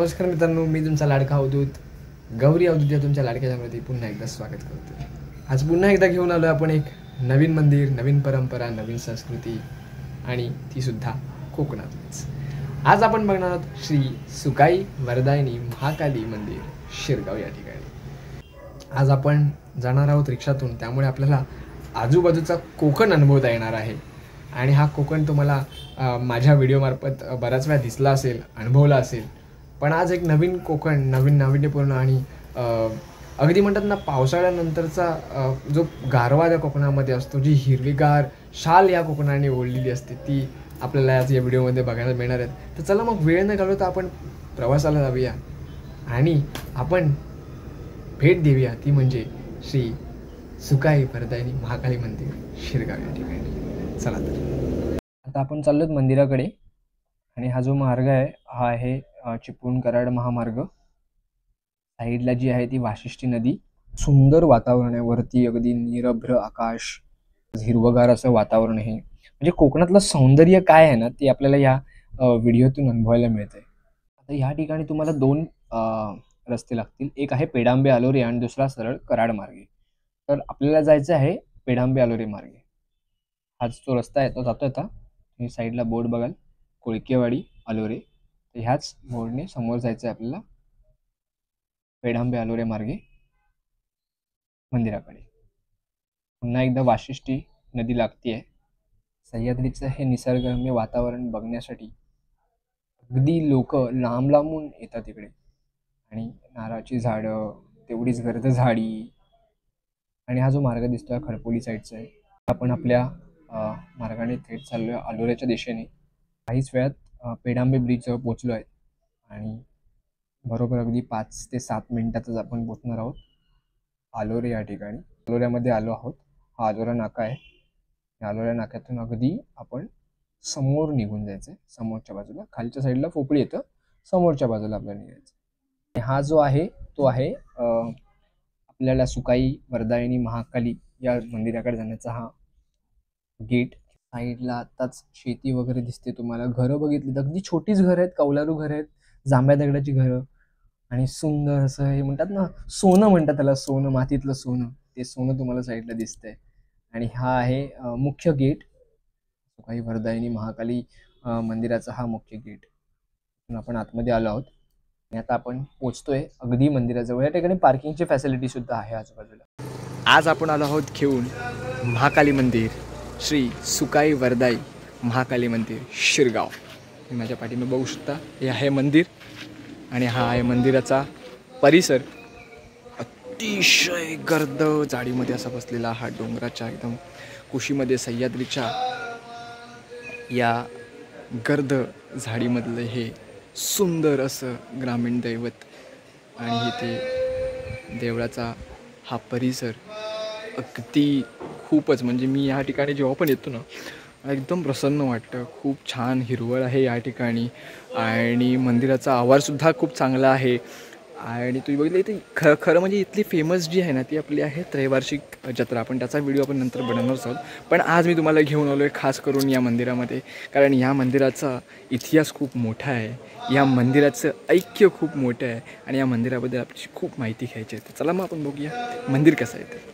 नमस्कार मित्रांनो, मी तुमचा लाडका अवधूत गौरी अवधूत या तुमच्या लाडक्या चॅनलमध्ये पुन्हा एकदा स्वागत करतो। आज पुन्हा एकदा घेऊन आलो आपण एक नवीन मंदिर, नवीन परंपरा, नवीन संस्कृती आणि ती सुद्धा कोकणातलीच। आज आपण बघणार आहोत श्री सुकाई वरदायिनी महाकाली मंदिर शिरगाव या ठिकाणी। आज आपण जाणार आहोत रिक्षातून, त्यामुळे आपल्याला आजूबाजूचा कोकण अनुभवता येणार आहे आणि हा कोकण तुम्हाला माझ्या व्हिडिओमार्फत बराच वेळा दिसला असेल, अनुभवला असेल, पण आज एक नवीन कोकण, नवीन नाविन्यपूर्ण आणि अगदी म्हणतात ना पावसाळ्यानंतरचा जो गारवा त्या कोकणामध्ये असतो, जी हिरवीगार शाल या कोकणाने ओढलेली असते, ती आपल्याला आज या व्हिडिओमध्ये बघायला मिळणार आहेत। तर चला मग वेळ न घालवता आपण प्रवासाला जाऊया आणि आपण भेट देऊया, ती म्हणजे श्री सुकाई वरदायिनी महाकाली मंदिर शिरगाव या ठिकाणी। चला तर आता आपण चाललोत मंदिराकडे आणि हा जो मार्ग आहे हा आहे चिपळूण कराड महामार्ग। साईडला जी आहे ती वाशिष्ठी नदी, सुंदर वातावरण आहे, वरती अगदी निरभ्र आकाश, हिरवगार असं वातावरण आहे। म्हणजे कोकणातलं सौंदर्य काय आहे ना, ते आपल्याला या व्हिडिओतून अनुभवायला मिळतंय। आता या ठिकाणी तुम्हाला दोन रस्ते लागतील, एक आहे पेडांबे आलोरे आणि दुसरा सरळ कराड मार्गे। तर आपल्याला जायचं आहे पेडांबे आलोरे मार्गे। हाच जो रस्ता आहे तो जातोय आता, तुम्ही साईडला बोर्ड बघाल, कोळकेवाडी आलोरे, तर ह्याच बोर्डने समोर जायचं आहे आपल्याला पेडांबे आलोरे मार्गे मंदिराकडे। पुन्हा एकदा वाशिष्ठी नदी लागते आहे। सह्याद्रीचं हे निसर्गरम्य वातावरण बघण्यासाठी अगदी लोक लांब लांबून येतात इकडे, आणि नारळाची झाडं, तेवढीच गर्द झाडी, आणि हा जो मार्ग दिसतोय खडपोली साईडचा आहे। आपण आपल्या मार्गाने थेट चाललोय आलोऱ्याच्या दिशेने। काहीच वेळात पेडांबे ब्रिजजवळ पोहोचलो आहे आणि बरोबर अगदी 5 ते 7 मिनिटातच आपण पोहोचणार आहोत आलोरे या ठिकाणी। आलोऱ्यामध्ये आलो आहोत, हा आलोरा नाका आहे। या आलोऱ्या नाक्यातून अगदी आपण समोर निघून जायचं, समोरच्या बाजूला, खालच्या साईडला पोपळी येतं, समोरच्या बाजूला आपल्याला निघायचं। हा जो आहे तो आहे आपल्याला सुकाई वरदायिनी महाकाली या मंदिराकडे जाण्याचा हा गेट। साईडला आताच शेती वगैरे दिसते तुम्हाला, घरं बघितली अगदी छोटीच घरं आहेत, कौलारू घरं आहेत, जांभ्या दगडाची घरं, आणि सुंदर असं हे म्हणतात ना सोनं, म्हणतात त्याला सोनं, मातीतलं सोनं, ते सोनं तुम्हाला साईडला दिसतंय। आणि हा आहे मुख्य गेट, सुकाई वरदायिनी महाकाली मंदिराचा हा मुख्य गेट। आपण आतमध्ये आलो आहोत आणि आता आपण पोहोचतोय अगदी मंदिराजवळ। या ठिकाणी पार्किंगची फॅसिलिटी सुद्धा आहे आजूबाजूला। आज आपण आलो आहोत घेऊन महाकाली मंदिर, श्री सुकाई वरदाई महाकाली मंदिर शिरगाव। तुम्ही माझ्या पाठीमागे बघू शकता, हे आहे मंदिर आणि हा आहे मंदिराचा परिसर। अतिशय गर्द झाडीमध्ये असा बसलेला हा डोंगराच्या एकदम कुशीमध्ये, सह्याद्रीच्या या गर्द झाडीमधलं हे सुंदर असं ग्रामीण दैवत, आणि इथे देवळाचा हा परिसर अगदी खूपच, म्हणजे मी या ठिकाणी जेव्हा पण येतो ना एकदम प्रसन्न वाटतं। खूप छान हिरवळ आहे या ठिकाणी आणि मंदिराचा आवारसुद्धा खूप चांगला आहे। आणि तुम्ही बघितलं इथे खरं म्हणजे इथली फेमस जी आहे ना ती आपली आहे त्रैवार्षिक जत्रा। आपण त्याचा व्हिडिओ आपण नंतर बनवणार आहोत, पण आज मी तुम्हाला घेऊन आलो आहे खास करून या मंदिरामध्ये, कारण या मंदिराचा इतिहास खूप मोठा आहे, या मंदिराचं ऐक्य खूप मोठं आहे आणि या मंदिराबद्दल आपली खूप माहिती घ्यायची आहे। तर चला मग आपण बघूया मंदिर कसं आहे ते।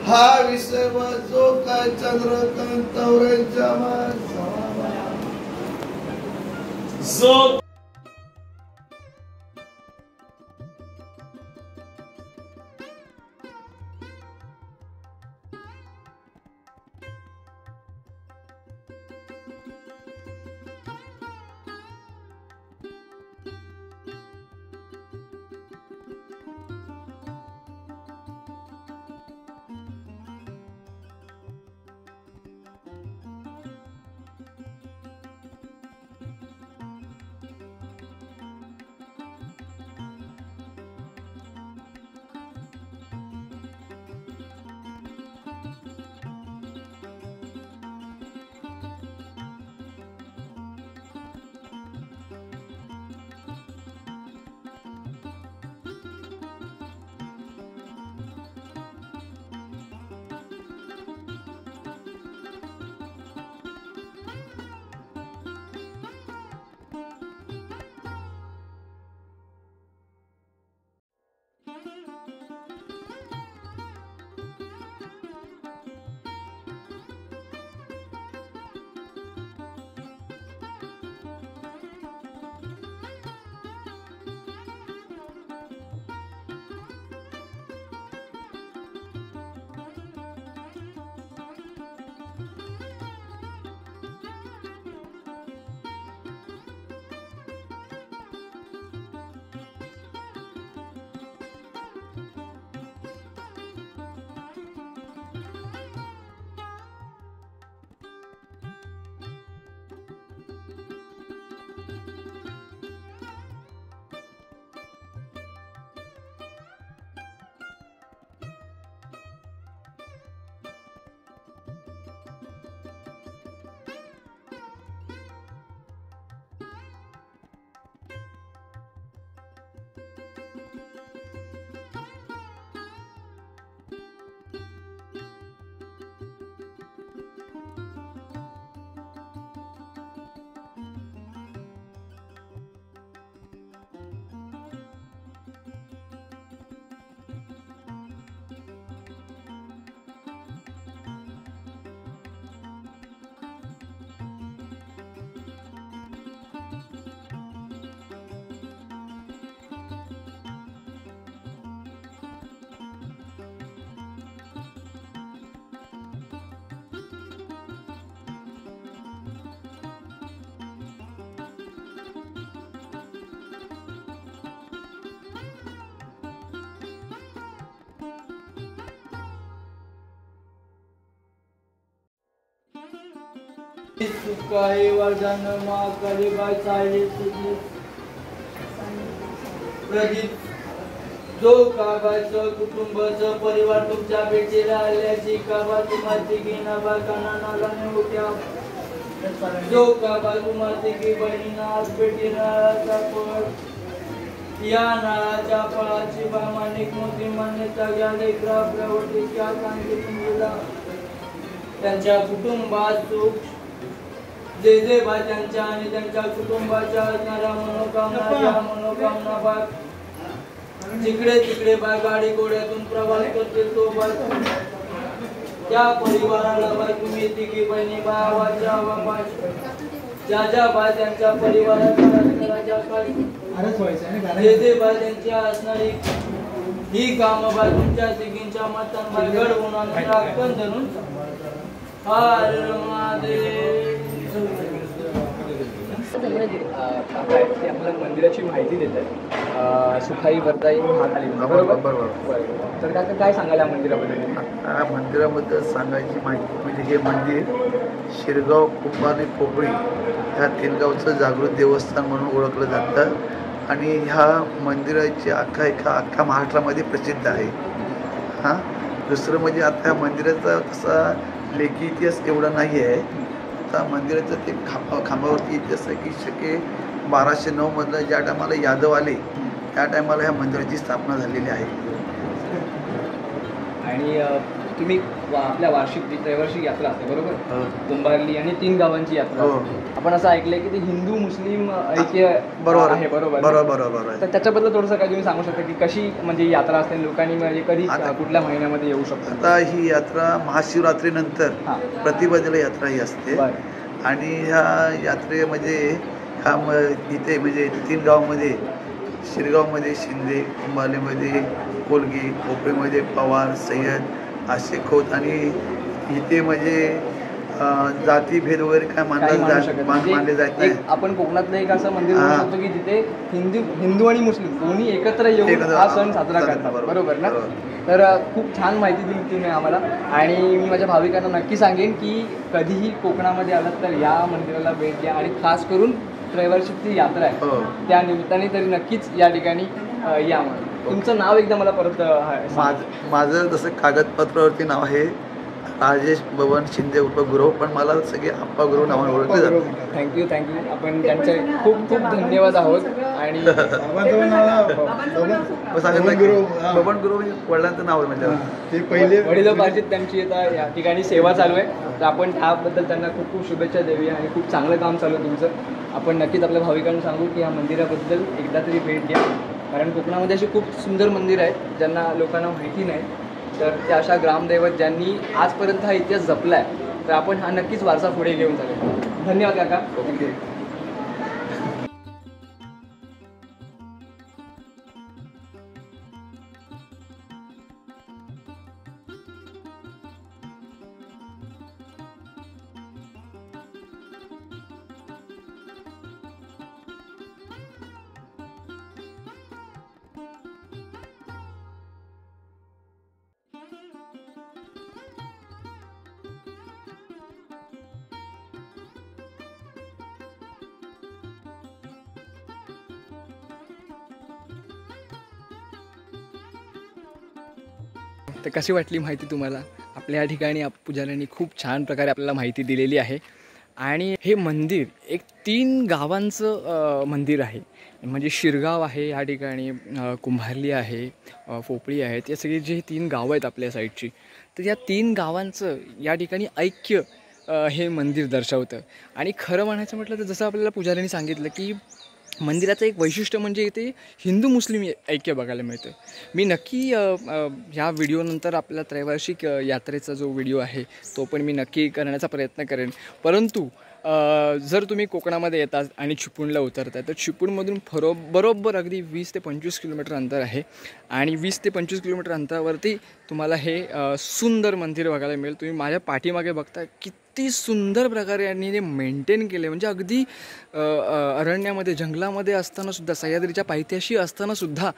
हा विषय जो काय चंद्रकांतवरांच्या जो सुखाई वर्धन महाकाली बाय साई तुझी प्रदीप जो काबाचं कुटुंबाचं परिवार तुमच्या भेटीला आल्याची काबा तुम्हाला घेणा बा कानाला नेऊट्या जो काबा तुम्हाला की बहिणीना आज भेटीला पण या नाळाच्या फळाची बा माणिक मोठी मान्यता घ्या लेकरा प्रवृत्तीच्या सांगितलं त्यांच्या कुटुंबात सुख जे जे बा त्यांच्या आणि त्यांच्या कुटुंबाच्या असणाऱ्या मनोकामना बा जिकडे तिकडे बा गाडी घोड्यातून प्रवास करतील तो बा त्या परिवाराला बा तुम्ही तिघी बहिणी बा आवाच्या बाबा ज्या ज्या बा त्यांच्या परिवाराच्या जे जे बा त्यांच्या असणारी ही कामं बा तुमच्या तिघींच्या मतांवर घडवून आणि राखण धरून हर महादेव. आपल्या मंदिराची माहिती देतात सुखाई वरदाई महाकाली बरोबर. तर काका काय सांगाल या मंदिराबद्दल? मंदिराबद्दल सांगायची माहिती म्हणजे हे मंदिर शिरगाव कुंभारली पोपळी ह्या 3 गावचं जागृत देवस्थान म्हणून ओळखलं जातं आणि ह्या मंदिराची अख्खा महाराष्ट्रामध्ये प्रसिद्ध आहे. हां, दुसरं म्हणजे आता ह्या मंदिराचा तसा लेखी इतिहास एवढा नाही आहे. आता मंदिराचं ते खांबावरती इतिहास आहे की शके 1209 मधलं ज्या टायमाला यादव आले त्या टायमाला ह्या मंदिराची स्थापना झालेली आहे. आणि तुम्ही आपल्या वार्षिक त्रैवार्षिक यात्रा असते बरोबर, कुंभारली आणि 3 गावांची यात्रा. आपण असं ऐकलंय की ते हिंदू मुस्लिम ऐक्य आहे बरोबर. तर त्याच्याबद्दल थोडंसं काय तुम्ही सांगू शकता की कशी म्हणजे यात्रा असते, लोकांनी म्हणजे कधी कुठल्या महिन्यामध्ये येऊ शकतात? आता ही यात्रा महाशिवरात्रीनंतर प्रतिपदेला यात्रा ही असते आणि ह्या यात्रेमध्ये इथे म्हणजे 3 गावामध्ये शिरगावमध्ये शिंदे, कुंभारलीमध्ये कोलगी, पोपळीमध्ये पवार, सय्यद असे खोत आणि इथे म्हणजे जाती भेद वगैरे काय मानले जात नाही. आपण कोकणातलं एक असं मंदिर म्हणू शकतो की जिथे हिंदू आणि मुस्लिम दोन्ही एकत्र येऊन हा सण साजरा करतात बरोबर ना. तर खूप छान माहिती दिली तुम्ही आम्हाला आणि मी माझ्या भाविकांना नक्की सांगेन की कधीही कोकणामध्ये आलात तर या मंदिराला भेट द्या आणि खास करून त्रैवार्षिकची यात्रा आहे त्या निमित्ताने तरी नक्कीच या ठिकाणी या. तुमचं नाव एकदा मला परत माझं जसं कागदपत्रावरती नाव आहे राजेश बबन शिंदे उर्फ गुरव, पण मला सगळे आप्पा गुरव नावाने ओळखले जातात. थँक्यू. आपण त्यांचे खूप खूप धन्यवाद आहोत. आणि बबन गुरव वडिलांचं नाव आहे म्हणजे ते पहिले वडिलोपार्जित त्यांची आता या ठिकाणी सेवा चालू आहे. तर आपण त्याबद्दल त्यांना खूप खूप शुभेच्छा देऊया आणि खूप चांगलं काम चालू आहे तुमचं. आपण नक्कीच आपल्या भाविकांना सांगू की या मंदिराबद्दल एकदा तरी भेट द्या, कारण कोकणामध्ये अशी खूप सुंदर मंदिरं आहेत ज्यांना लोकांना माहिती नाही. तर त्या अशा ग्रामदैवत ज्यांनी आजपर्यंत हा इतिहास जपला आहे तर आपण हा नक्कीच वारसा पुढे घेऊन चालू. धन्यवाद काका. थँक्यू. तर कशी वाटली माहिती तुम्हाला? आपल्या या ठिकाणी पुजाऱ्यांनी खूप छान प्रकारे आपल्याला माहिती दिलेली आहे. आणि हे मंदिर एक 3 गावांचं मंदिर आहे. म्हणजे शिरगाव आहे या ठिकाणी, कुंभारली आहे, पोपळी आहेत, या सगळी जे 3 गावं आहेत आपल्या साईडची. तर या 3 गावांचं या ठिकाणी ऐक्य हे मंदिर दर्शवतं. आणि खरं म्हणायचं म्हटलं तर जसं आपल्याला पुजाऱ्यांनी सांगितलं की मंदिराचं एक वैशिष्ट्य म्हणजे इथे हिंदू मुस्लिम ऐक्य बघायला मिळतं. मी नक्की ह्या व्हिडिओनंतर आपल्या त्रैवार्षिक यात्रेचा जो व्हिडिओ आहे तो पण मी नक्की करण्याचा प्रयत्न करेन. परंतु जर तुम्ही कोकणामध्ये येतात आणि चिपळूणला उतरताय तर चिपळूणमधून बरोबर अगदी 20 ते 25 किलोमीटर अंतर आहे. आणि 20 ते 25 किलोमीटर अंतरावरती तुम्हाला हे सुंदर मंदिर बघायला मिळेल. तुम्ही माझ्या पाठीमागे बघता किती किती सुंदर प्रकारे यांनी ते मेंटेन केले. म्हणजे अगदी अरण्यामध्ये जंगलामध्ये असतानासुद्धा, सह्याद्रीच्या पायथ्याशी असतानासुद्धा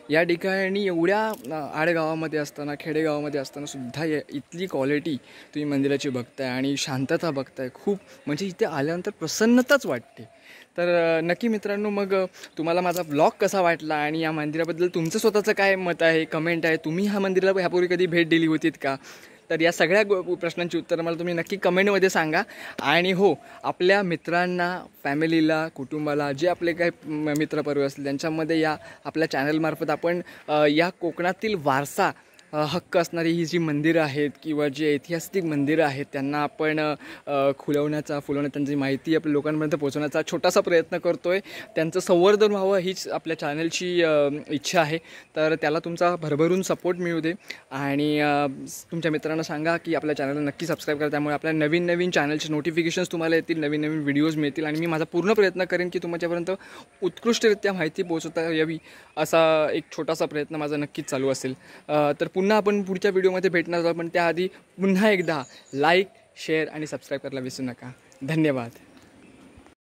या ठिकाणी एवढ्या आडगावामध्ये असताना, खेडेगावामध्ये असतानासुद्धा इथली क्वालिटी तुम्ही मंदिराची बघताय आणि शांतता बघताय. खूप म्हणजे इथे आल्यानंतर प्रसन्नताच वाटते. तर नक्की मित्रांनो, मग तुम्हाला माझा ब्लॉग कसा वाटला आणि या मंदिराबद्दल तुमचं स्वतःचं काय मत आहे, कमेंट आहे. तुम्ही ह्या मंदिराला ह्यापूर्वी कधी भेट दिली होतीत का? तर या सगळ्या प्रश्नांची उत्तरं मला तुम्ही नक्की कमेंटमध्ये सांगा. आणि हो, आपल्या मित्रांना, फॅमिलीला, कुटुंबाला, जे आपले काही मित्रपरिवार असतील त्यांच्यामध्ये या आपल्या चॅनलमार्फत आपण या कोकणातील वारसा हक्क असणारी ही जी मंदिरं आहेत किंवा जी ऐतिहासिक मंदिरं आहेत त्यांना आपण फुलवण्याचा त्यांची माहिती आपल्या लोकांपर्यंत पोहोचवण्याचा छोटासा प्रयत्न करतो आहे. त्यांचं संवर्धन व्हावं हीच आपल्या चॅनलची इच्छा आहे. तर त्याला तुमचा भरभरून सपोर्ट मिळू दे आणि तुमच्या मित्रांना सांगा की आपल्या चॅनलला नक्की सबस्क्राईब करा. त्यामुळे आपल्या नवीन नवीन चॅनलचे नोटिफिकेशन्स तुम्हाला येतील, नवीन नवीन व्हिडिओज मिळतील आणि मी माझा पूर्ण प्रयत्न करेन की तुमच्यापर्यंत उत्कृष्टरित्या माहिती पोहोचवता यावी असा एक छोटासा प्रयत्न माझा नक्कीच चालू असेल. तर पुन्हा आपण पुढच्या व्हिडिओमध्ये भेटणार आहोत, पण त्याआधी पुन्हा एकदा लाईक, शेअर आणि सबस्क्राईब करायला विसरू नका. धन्यवाद.